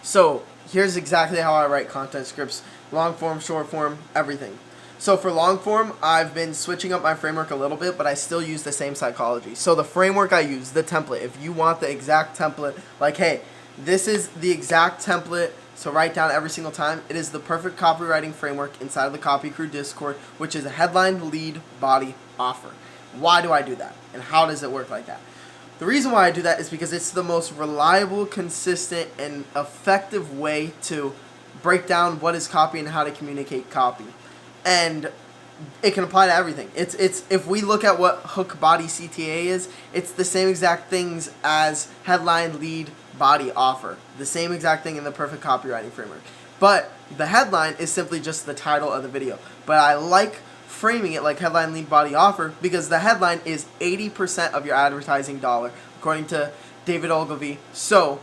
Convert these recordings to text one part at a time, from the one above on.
So here's exactly how I write content scripts: long form, short form, everything. So for long form, I've been switching up my framework a little bit, but I still use the same psychology. So the framework I use, the template, if you want the exact template, like, hey, this is the exact template to write down every single time, it is the perfect copywriting framework inside of the Copy Crew Discord, which is a headline, lead, body, offer. Why do I do that? And how does it work like that? The reason why I do that is because it's the most reliable, consistent, and effective way to break down what is copy and how to communicate copy. And it can apply to everything. It's if we look at what hook, body, CTA is, it's the same exact things as headline, lead, body, offer. The same exact thing in the perfect copywriting framework. But the headline is simply just the title of the video. But I like framing it like headline, lead, body, offer, because the headline is 80% of your advertising dollar, according to David Ogilvy. So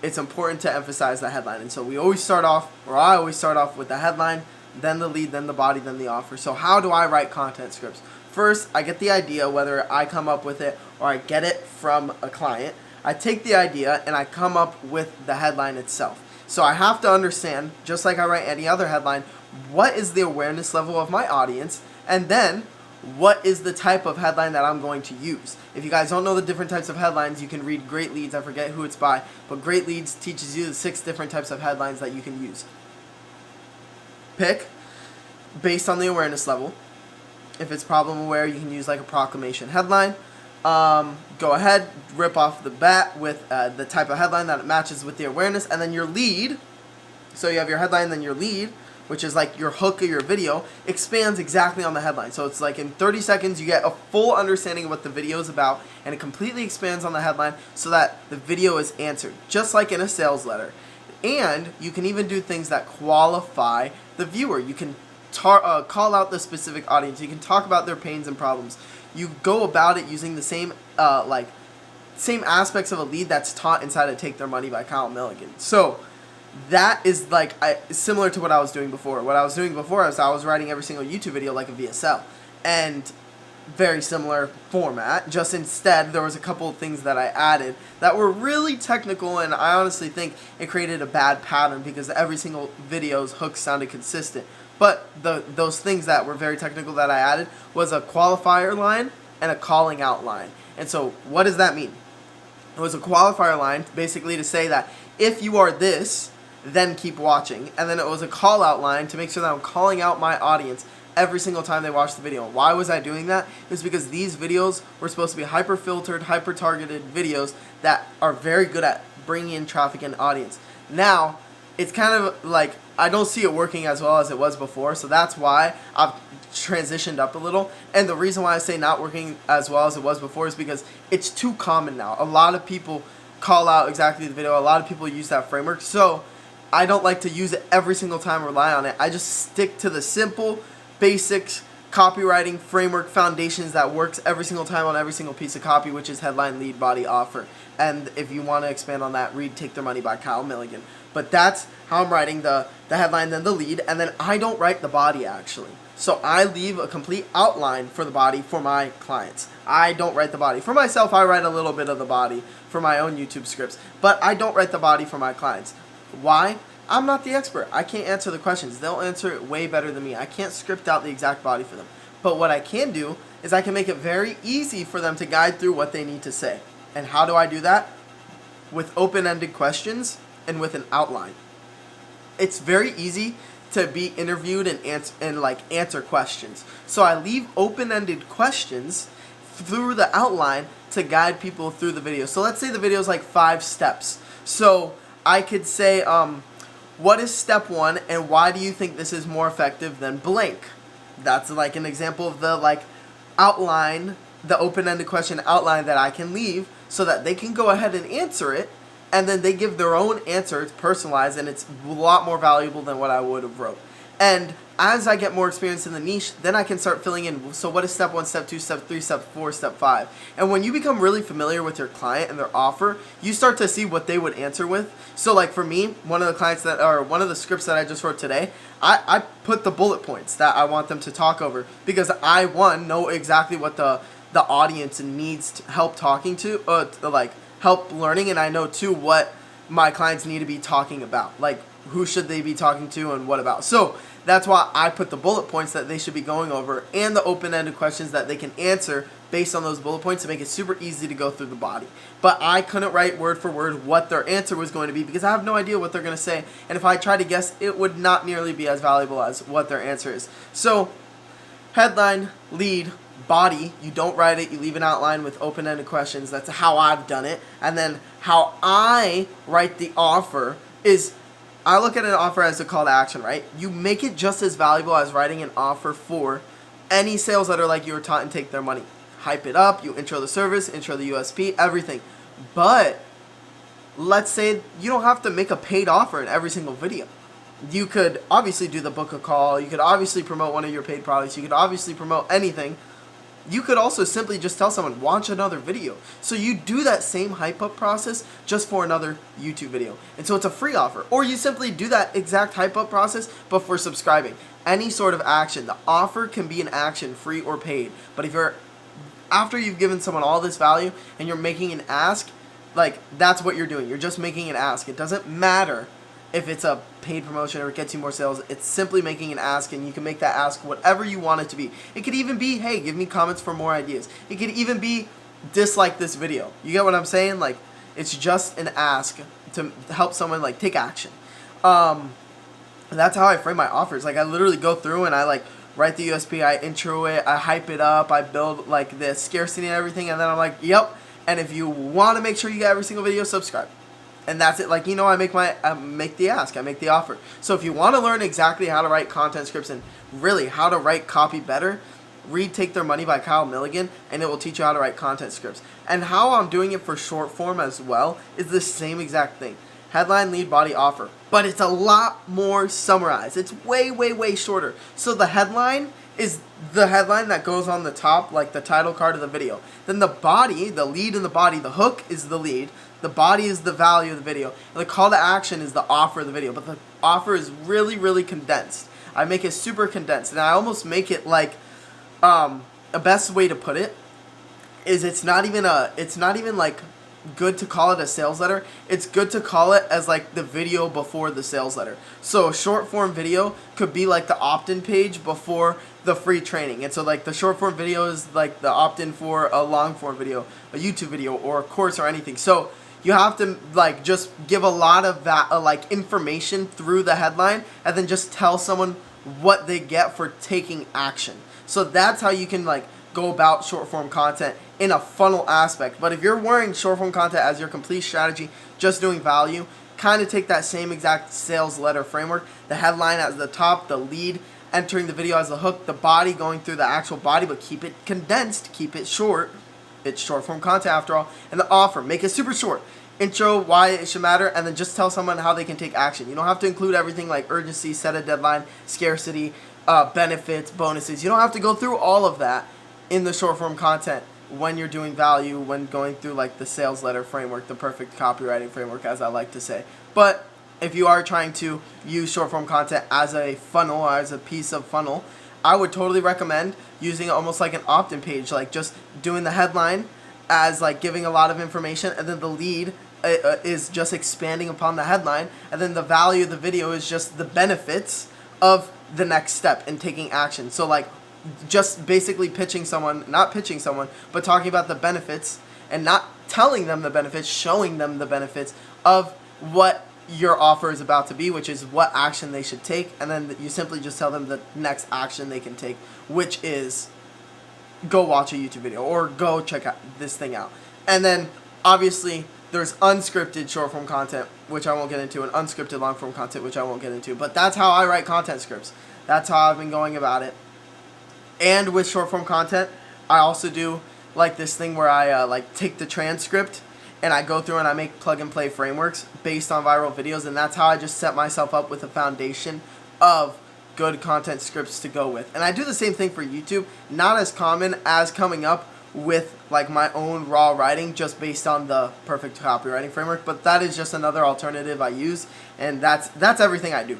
it's important to emphasize the headline. And so I always start off with the headline, then the lead, then the body, then the offer. So how do I write content scripts? First, I get the idea, whether I come up with it or I get it from a client. I take the idea and I come up with the headline itself. So I have to understand, just like I write any other headline, what is the awareness level of my audience, and then what is the type of headline that I'm going to use. If you guys don't know the different types of headlines, you can read Great Leads. I forget who it's by, but Great Leads teaches you the 6 different types of headlines that you can use. Pick based on the awareness level. If it's problem aware, you can use like a proclamation headline. Go ahead, rip off the bat with the type of headline that it matches with the awareness, and then your lead. So you have your headline, then your lead, which is like your hook of your video, expands exactly on the headline. So it's like in 30 seconds you get a full understanding of what the video is about, and it completely expands on the headline so that the video is answered, just like in a sales letter. And you can even do things that qualify the viewer. You can call out the specific audience. You can talk about their pains and problems. You go about it using the same same aspects of a lead that's taught inside of Take Their Money by Kyle Milligan. So that is like similar to what I was doing before. What I was doing before is I was writing every single YouTube video like a VSL, and very similar format, just instead there was a couple of things that I added that were really technical, and I honestly think it created a bad pattern because every single video's hook sounded consistent. But those things that were very technical that I added was a qualifier line and a calling out line. And so what does that mean? It was a qualifier line basically to say that if you are this, then keep watching. And then it was a call out line to make sure that I'm calling out my audience every single time they watch the video. Why was I doing that? It's because these videos were supposed to be hyper filtered, hyper targeted videos that are very good at bringing in traffic and audience. Now, it's kind of like I don't see it working as well as it was before, so that's why I've transitioned up a little. And the reason why I say not working as well as it was before is because it's too common now. A lot of people call out exactly the video. A lot of people use that framework. So I don't like to use it every single time, rely on it. I just stick to the simple, basics, copywriting framework foundations that works every single time on every single piece of copy, which is headline, lead, body, offer. And if you want to expand on that, read Take Their Money by Kyle Milligan. But that's how I'm writing the headline, then the lead, and then I don't write the body actually. So I leave a complete outline for the body for my clients. I don't write the body. For myself, I write a little bit of the body for my own YouTube scripts, but I don't write the body for my clients. Why? I'm not the expert. I can't answer the questions. They'll answer it way better than me. I can't script out the exact body for them. But what I can do is I can make it very easy for them to guide through what they need to say. And how do I do that? With open-ended questions and with an outline. It's very easy to be interviewed and answer questions. So I leave open-ended questions through the outline to guide people through the video. So let's say the video is like 5 steps. So I could say, what is step 1 and why do you think this is more effective than blank? That's like an example of the outline, the open-ended question outline that I can leave so that they can go ahead and answer it, and then they give their own answer. It's personalized and it's a lot more valuable than what I would have wrote. And as I get more experience in the niche, then I can start filling in, so what is step 1, step 2, step 3, step 4, step 5. And when you become really familiar with your client and their offer, you start to see what they would answer with. So like for me, one of the scripts that I just wrote today, I put the bullet points that I want them to talk over because I, one, know exactly what the audience needs help talking to, help learning, and I know too what my clients need to be talking about. Like, who should they be talking to and what about? So that's why I put the bullet points that they should be going over and the open-ended questions that they can answer based on those bullet points to make it super easy to go through the body. But I couldn't write word for word what their answer was going to be because I have no idea what they're going to say. And if I try to guess, it would not nearly be as valuable as what their answer is. So headline, lead, body, you don't write it, you leave an outline with open-ended questions. That's how I've done it. And then how I write the offer is I look at an offer as a call to action, right? You make it just as valuable as writing an offer for any sales letter like you were taught in Take Their Money. Hype it up, you intro the service, intro the USP, everything. But let's say you don't have to make a paid offer in every single video. You could obviously do the book a call, you could obviously promote one of your paid products, you could obviously promote anything. You could also simply just tell someone, watch another video. So you do that same hype up process just for another YouTube video. And so it's a free offer. Or you simply do that exact hype up process, but for subscribing. Any sort of action. The offer can be an action, free or paid. But if you're, after you've given someone all this value and you're making an ask, like, that's what you're doing. You're just making an ask. It doesn't matter if it's a paid promotion or it gets you more sales. It's simply making an ask, and you can make that ask whatever you want it to be. It could even be, hey, give me comments for more ideas. It could even be, dislike this video. You get what I'm saying? Like, it's just an ask to help someone, like, take action. That's how I frame my offers. Like, I literally go through and I, like, write the USP, I intro it, I hype it up, I build, like, the scarcity and everything, and then I'm like, yep. And if you want to make sure you get every single video, subscribe. And that's it. Like, you know, I make the ask, I make the offer. So if you want to learn exactly how to write content scripts and really how to write copy better, read Take Their Money by Kyle Milligan, and it will teach you how to write content scripts. And how I'm doing it for short form as well is the same exact thing. Headline, lead, body, offer. But it's a lot more summarized. It's way, way, way shorter. So the headline is the headline that goes on the top, like the title card of the video. Then the body, the lead and the body, the hook is the lead. The body is the value of the video. And the call to action is the offer of the video. But the offer is really, really condensed. I make it super condensed. And I almost make it like, a best way to put it is it's not even like good to call it a sales letter. It's good to call it as like the video before the sales letter. So a short form video could be like the opt-in page before the free training. And so like the short form video is like the opt-in for a long form video, a YouTube video, or a course or anything. So you have to like just give a lot of that like information through the headline and then just tell someone what they get for taking action. So that's how you can like go about short form content in a funnel aspect. But if you're wearing short form content as your complete strategy, just doing value, kind of take that same exact sales letter framework, the headline as the top, the lead entering the video as the hook, the body going through the actual body, but keep it condensed, keep it short. It's short form content after all. And the offer, make it super short. Intro, why it should matter, and then just tell someone how they can take action. You don't have to include everything like urgency, set a deadline, scarcity, benefits, bonuses. You don't have to go through all of that in the short form content when you're doing value, when going through like the sales letter framework, the perfect copywriting framework, as I like to say. But if you are trying to use short form content as a funnel, as a piece of funnel, I would totally recommend using it almost like an opt-in page, like just doing the headline as like giving a lot of information, and then the lead is just expanding upon the headline, and then the value of the video is just the benefits of the next step in taking action. So like just basically not pitching someone, but talking about the benefits and not telling them the benefits, showing them the benefits of what your offer is about to be, which is what action they should take, and then you simply just tell them the next action they can take, which is go watch a YouTube video or go check out this thing out. And then obviously there's unscripted short form content, which I won't get into, and unscripted long form content, which I won't get into. But that's how I write content scripts. That's how I've been going about it. And with short form content, I also do like this thing where I like take the transcript and I go through and I make plug and play frameworks based on viral videos, and that's how I just set myself up with a foundation of good content scripts to go with. And I do the same thing for YouTube, not as common as coming up with like my own raw writing just based on the perfect copywriting framework, but that is just another alternative I use, and that's everything I do.